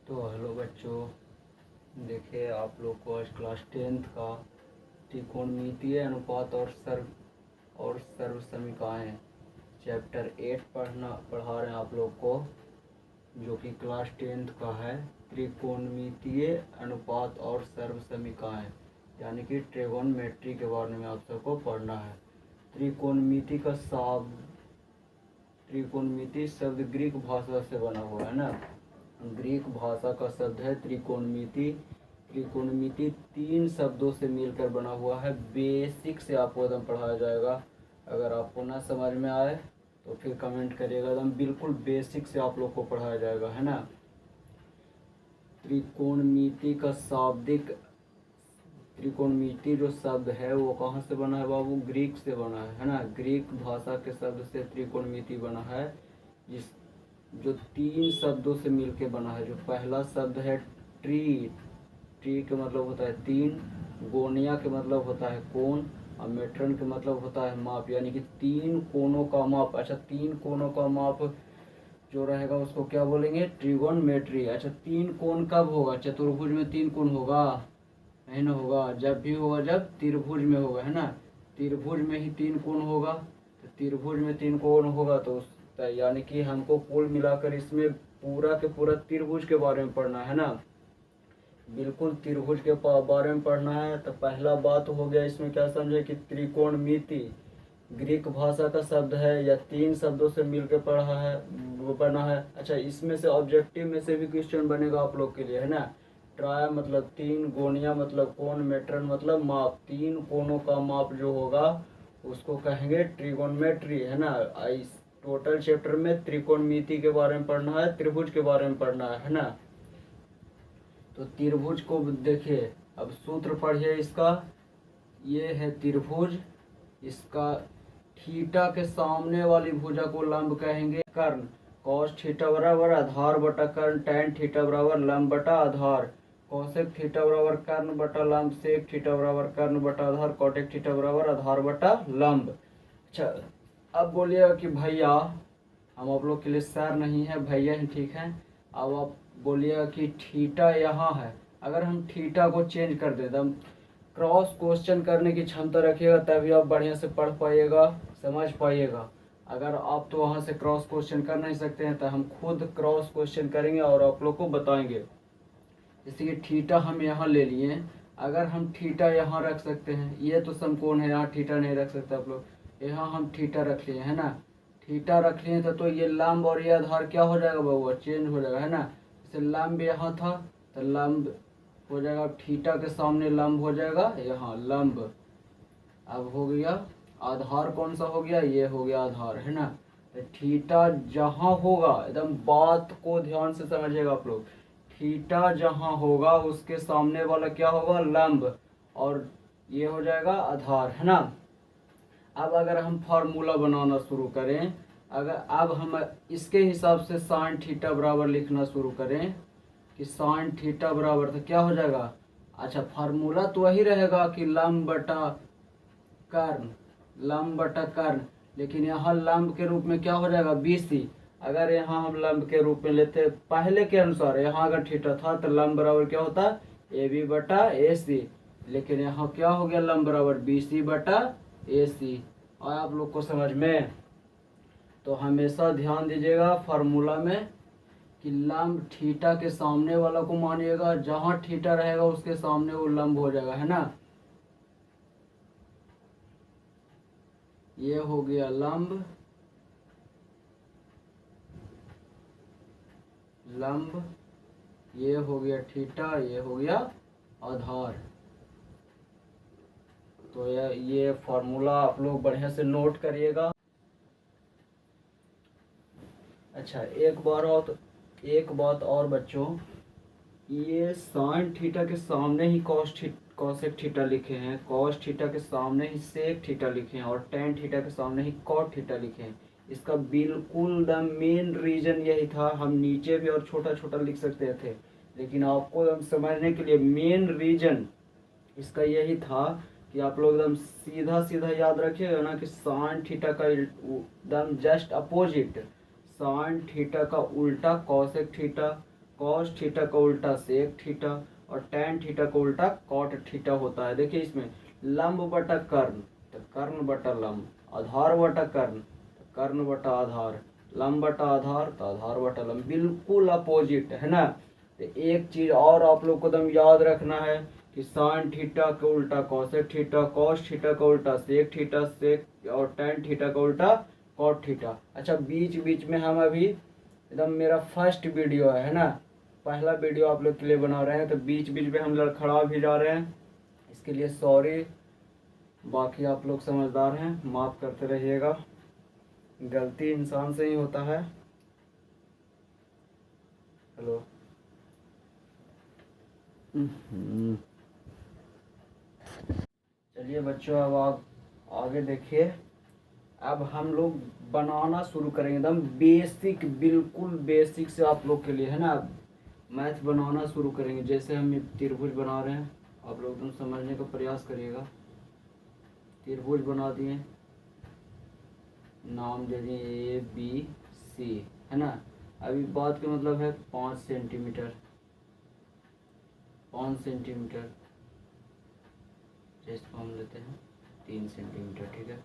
तो हेलो बच्चों, देखिए आप लोग को आज क्लास 10th का त्रिकोणमितीय अनुपात और सर्व समीकरण चैप्टर 8 पढ़ा रहे हैं आप लोग को, जो कि क्लास 10th का है। त्रिकोणमितीय अनुपात और सर्व समीकरण यानी कि ट्रिगोनमेट्री के बारे में आप सबको पढ़ना है। त्रिकोणमिति शब्द ग्रीक भाषा से बना हुआ है ना। ग्रीक भाषा का शब्द है त्रिकोणमिति। त्रिकोणमिति 3 शब्दों से मिलकर बना हुआ है। बेसिक से आपको एकदम पढ़ाया जाएगा। अगर आपको ना समझ में आए तो फिर कमेंट करिएगा। एकदम बिल्कुल बेसिक से आप लोग को पढ़ाया जाएगा, है ना। त्रिकोणमिति का शाब्दिक त्रिकोणमिति जो शब्द है वो कहाँ से बना है बाबू? ग्रीक से बना है ना। ग्रीक भाषा के शब्द से त्रिकोणमिति बना है, जिस जो 3 शब्दों से मिलके बना है। जो पहला शब्द है ट्री। ट्री के मतलब होता है 3, गोनिया के मतलब होता है कोण, और मेट्रन के मतलब होता है माप, यानी कि 3 कोणों का माप। अच्छा, 3 कोणों का माप जो रहेगा उसको क्या बोलेंगे? ट्रिगोनमेट्री। अच्छा, 3 कोण कब होगा? चतुर्भुज में 3 कोण होगा? नहीं ना होगा। जब भी होगा जब त्रिभुज में होगा, है ना। त्रिभुज में ही 3 कोण होगा। तो त्रिभुज में 3 कोण होगा तो यानी कि हमको कुल मिलाकर इसमें पूरा के पूरा त्रिभुज के बारे में पढ़ना है ना। बिल्कुल त्रिभुज के बारे में पढ़ना है। तो पहला बात हो गया इसमें, क्या समझे कि त्रिकोणमिति ग्रीक भाषा का शब्द है या 3 शब्दों से मिलकर पढ़ा है, वो बना है। अच्छा, इसमें से ऑब्जेक्टिव में से भी क्वेश्चन बनेगा आप लोग के लिए, है ना। ट्राया मतलब 3, गोनिया मतलब कोण, मेट्रन मतलब माप। 3 कोणों का माप जो होगा उसको कहेंगे ट्रिगोनमेट्री, है ना। इस टोटल चैप्टर में त्रिकोणमिति के बारे में पढ़ना है, त्रिभुज के बारे में पढ़ना है ना। तो त्रिभुज को देखिए, अब सूत्र पढ़िए इसका। ये है त्रिभुज। इसका थीटा के सामने वाली भुजा को लंब कहेंगे कर्ण। कॉस थीटा बराबर आधार बटा कर्ण, टैन थीटा बराबर लंब बटा आधार, कोसेक थीटा बराबर कर्ण बटा लंब, सेक थीटा बराबर कर्ण बटा आधार, कोटेक थीटा बराबर आधार बटा लंब। अच्छा, अब बोलिएगा कि भैया हम आप लोग के लिए सर नहीं है, भैया ही ठीक है। अब आप बोलिएगा कि थीटा यहाँ है। अगर हम थीटा को चेंज कर दें, एकदम क्रॉस क्वेश्चन करने की क्षमता रखिएगा, तभी आप बढ़िया से पढ़ पाइएगा, समझ पाइएगा। अगर आप तो वहाँ से क्रॉस क्वेश्चन कर नहीं सकते हैं तो हम खुद क्रॉस क्वेश्चन करेंगे और आप लोग को बताएंगे। जैसे कि थीटा हम यहाँ ले लिए, अगर हम थीटा यहाँ रख सकते हैं, ये तो समकोण है, यहाँ थीटा नहीं रख सकते आप लोग, यहाँ हम थीटा रख लिए, है ना। थीटा रख लिए तो ये लंब और ये आधार क्या हो जाएगा बाबू? चेंज हो जाएगा, है ना। जैसे लंब यहाँ था तो लंब हो जाएगा, थीटा के सामने लंब हो जाएगा यहाँ लंब। अब हो गया आधार, कौन सा हो गया? ये हो गया आधार, है ना। तो थीटा जहाँ होगा, एकदम बात को ध्यान से समझिएगा आप लोग। थीटा जहाँ होगा उसके सामने वाला क्या होगा? लंब, और ये हो जाएगा आधार, है ना। अब अगर हम फार्मूला बनाना शुरू करें, अगर अब हम इसके हिसाब से साइन थीटा बराबर लिखना शुरू करें कि साइन थीटा बराबर तो क्या हो जाएगा? अच्छा, फार्मूला तो वही रहेगा कि लंब बटा कर्ण, लंब बटा कर्ण, लेकिन यहाँ लंब के रूप में क्या हो जाएगा? BC। अगर यहाँ हम लंब के रूप में लेते पहले के अनुसार, यहाँ अगर थीटा था तो लंब बराबर क्या होता? AB बटा AC, लेकिन यहाँ क्या हो गया? लंब बराबर BC बटा AC। और आप लोग को समझ में? तो हमेशा ध्यान दीजिएगा फार्मूला में कि लंब थीटा के सामने वाला को मानिएगा, जहाँ थीटा रहेगा उसके सामने वो लंब हो जाएगा, है ना। ये हो गया लंब, लंब, ये हो गया थीटा, ये हो गया आधार। तो ये फॉर्मूला आप लोग बढ़िया से नोट करिएगा। अच्छा, एक बात और बच्चों, ये साइन थीटा के सामने ही कॉसेक थीटा लिखे हैं, कॉस थीटा के सामने ही सेक थीटा लिखे हैं, और टेन थीटा के सामने ही कॉट थीटा लिखे हैं। इसका बिल्कुल द मेन रीजन यही था। हम नीचे भी और छोटा छोटा लिख सकते थे, लेकिन आपको समझने के लिए मेन रीजन इसका यही था कि आप लोग एकदम सीधा सीधा याद रखिएगा ना कि साइन थीटा का एकदम जस्ट अपोजिट, साइन थीटा का उल्टा कॉसेक थीटा, कॉस थीटा का उल्टा सेक थीटा और टैन थीटा का उल्टा कॉट थीटा होता है। देखिए इसमें लंब बटा कर्ण तो कर्ण बटा लंब, आधार बटा कर्ण तो कर्ण बटा आधार, लंब बटा आधार तो आधार बटा लंब, बिल्कुल अपोजिट है ना। तो एक चीज और आप लोग को एकदम याद रखना है कि साइन थीटा का उल्टा कॉसेक थीटा, कॉस थीटा का उल्टा सेक थीटा, सेक और टैन थीटा का उल्टा कॉट थीटा। अच्छा बीच बीच में हम अभी एकदम मेरा फर्स्ट वीडियो है ना, पहला वीडियो आप लोग के लिए बना रहे हैं, तो बीच बीच में हम लड़खड़ा भी जा रहे हैं, इसके लिए सॉरी। बाकी आप लोग समझदार हैं, माफ़ करते रहिएगा, गलती इंसान से ही होता है। हेलो चलिए बच्चों, अब आप आगे देखिए। अब हम लोग बनाना शुरू करेंगे एकदम बेसिक, बिल्कुल बेसिक से आप लोग के लिए है ना, मैथ बनाना शुरू करेंगे। जैसे हम त्रिभुज बना रहे हैं, आप लोग एकदम समझने का प्रयास करिएगा। त्रिभुज बना दिए, नाम दे दिए ABC है ना। अभी बात का मतलब है 5 सेंटीमीटर, 5 सेंटीमीटर, जिसको हम लेते हैं 3 सेंटीमीटर, ठीक है।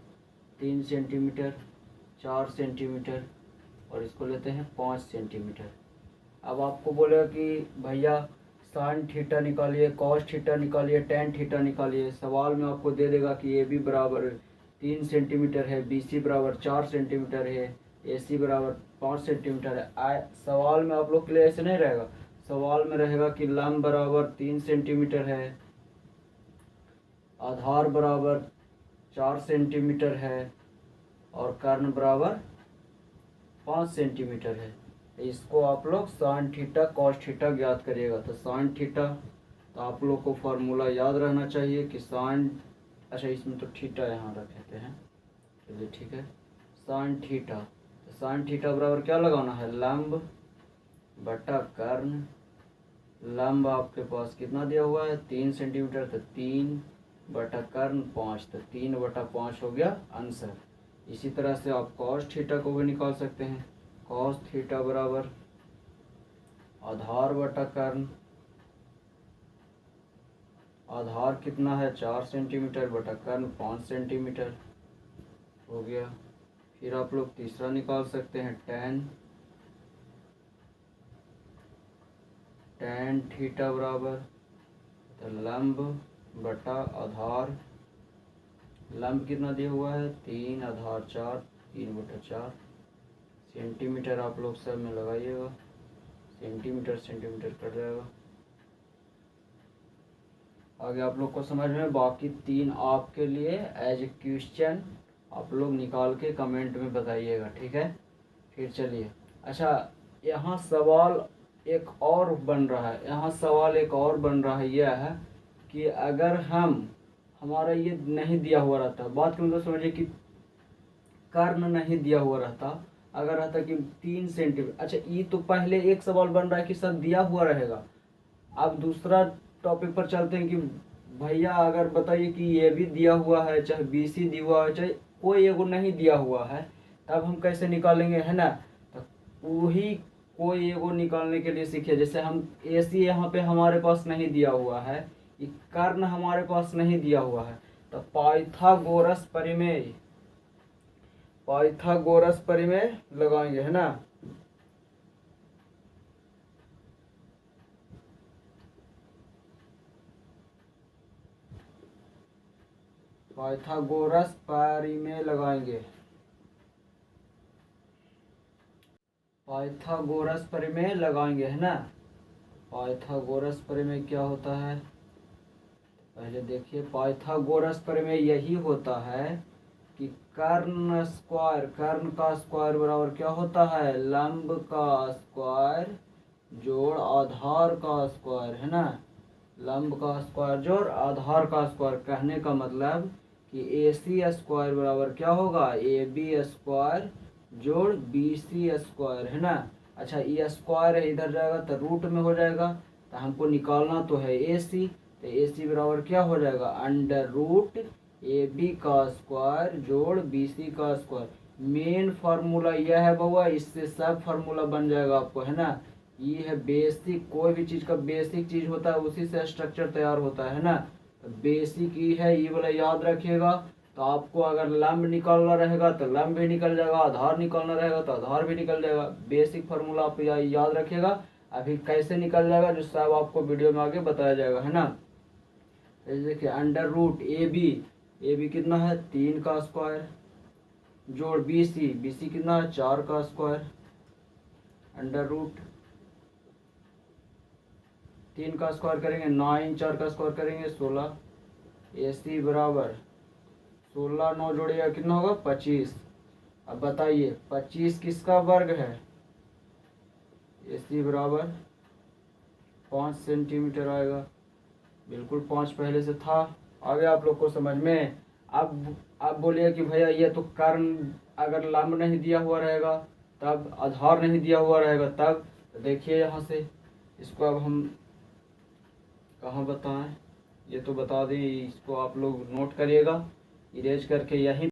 3 सेंटीमीटर, 4 सेंटीमीटर और इसको लेते हैं 5 सेंटीमीटर। अब आपको बोलेगा कि भैया साइन थीटा निकालिए, कॉस थीटा निकालिए, टैन थीटा निकालिए। सवाल में आपको दे देगा कि AB बराबर 3 सेंटीमीटर है, BC बराबर 4 सेंटीमीटर है, AC बराबर 5 सेंटीमीटर है। सवाल में आप लोग के लिए ऐसे नहीं रहेगा, सवाल में रहेगा कि लंब बराबर 3 सेंटीमीटर है, आधार बराबर 4 सेंटीमीटर है और कर्ण बराबर 5 सेंटीमीटर है। इसको आप लोग साइन थीटा कॉस थीटा ज्ञात करिएगा। तो साइन थीटा, तो आप लोग को फॉर्मूला याद रहना चाहिए कि साइन, अच्छा इसमें तो थीटा यहाँ रख देते हैं, चलिए ठीक है। साइन थीटा, तो साइन थीटा बराबर क्या लगाना है, लंब बटा कर्ण। लंब आपके पास कितना दिया हुआ है 3 सेंटीमीटर, तो 3 बटा कर्ण 5, तो 3 बटा 5 हो गया आंसर। इसी तरह से आप कॉस थीटा को भी निकाल सकते हैं। कॉस थीटा बराबर आधार बटा कर्ण, आधार कितना है 4 सेंटीमीटर बटा कर्ण 5 सेंटीमीटर हो गया। फिर आप लोग तीसरा निकाल सकते हैं टैन, टैन थीटा बराबर तो लंब बटा आधार, लंब कितना दिया हुआ है 3, आधार 4, 3 बटा 4 सेंटीमीटर। आप लोग सब में लगाइएगा, सेंटीमीटर सेंटीमीटर कट जाएगा। आगे आप लोग को समझ में, बाकी 3 आपके लिए एज ए क्वेश्चन आप लोग निकाल के कमेंट में बताइएगा, ठीक है। फिर चलिए, अच्छा यहाँ सवाल एक और बन रहा है, यहाँ सवाल एक और बन रहा है, यह है कि अगर हमारा ये नहीं दिया हुआ रहता, बात का मतलब समझिए कि कर्ण नहीं दिया हुआ रहता, अगर रहता कि 3 सेंटीमीटर। अच्छा ये तो पहले एक सवाल बन रहा है कि सर दिया हुआ रहेगा। अब दूसरा टॉपिक पर चलते हैं कि भैया अगर बताइए कि ये भी दिया हुआ है, चाहे BC दिया हुआ है, चाहे कोई एगो नहीं दिया हुआ है, तब हम कैसे निकालेंगे है ना। तो वही कोई एगो निकालने के लिए सीखिए। जैसे हम AC यहाँ पे हमारे पास नहीं दिया हुआ है, ये कर्ण हमारे पास नहीं दिया हुआ है, तो पाइथागोरस परिमेय, पाइथागोरस परिमेय लगाएंगे है ना। पाइथागोरस परिमेय लगाएंगे, पाइथागोरस परिमेय लगाएंगे है ना। पाइथागोरस परिमेय क्या होता है, पहले देखिए। पाइथागोरस परिमेय यही होता है कि कर्ण स्क्वायर, कर्ण का स्क्वायर बराबर क्या होता है, लंब का स्क्वायर जोड़ आधार का स्क्वायर है ना। लंब का स्क्वायर जोड़ आधार का स्क्वायर, कहने का मतलब कि AC स्क्वायर बराबर क्या होगा, AB स्क्वायर जोड़ BC स्क्वायर है ना। अच्छा ये स्क्वायर है, इधर जाएगा तो रूट में हो जाएगा, तो हमको निकालना तो है AC, तो AC बराबर क्या हो जाएगा, अंडर रूट AB का स्क्वायर जोड़ BC का स्क्वायर। मेन फार्मूला यह है बउआ, इससे सब फार्मूला बन जाएगा आपको है ना। ये है बेसिक, कोई भी चीज का बेसिक चीज होता है उसी से स्ट्रक्चर तैयार होता है ना। तो बेसिक ई है, ये वाला याद रखिएगा। तो आपको अगर लंब निकालना रहेगा तो लंब भी निकल जाएगा, आधार निकालना रहेगा तो आधार भी निकल जाएगा। बेसिक फार्मूला आप याद रखिएगा। अभी कैसे निकल जाएगा जो सब आपको वीडियो में आगे बताया जाएगा, है ना। देखिए अंडर रूट ए बी कितना है 3 का स्क्वायर, जोड़ बी सी कितना है 4 का स्क्वायर, अंडर रूट 3 का स्क्वायर करेंगे 9, 4 का स्क्वायर करेंगे 16, ए सी बराबर 16, 9 जोड़िएगा कितना होगा 25। अब बताइए 25 किसका वर्ग है। ए सी बराबर 5 सेंटीमीटर आएगा, बिल्कुल 5 पहले से था। आगे आप लोग को समझ में। अब बोलिए कि भैया ये तो कर्ण अगर लंब नहीं दिया हुआ रहेगा तब, आधार नहीं दिया हुआ रहेगा तब। तो देखिए यहाँ से इसको अब हम कहाँ बताएं, ये तो बता दें, इसको आप लोग नोट करिएगा इरेज करके यहीं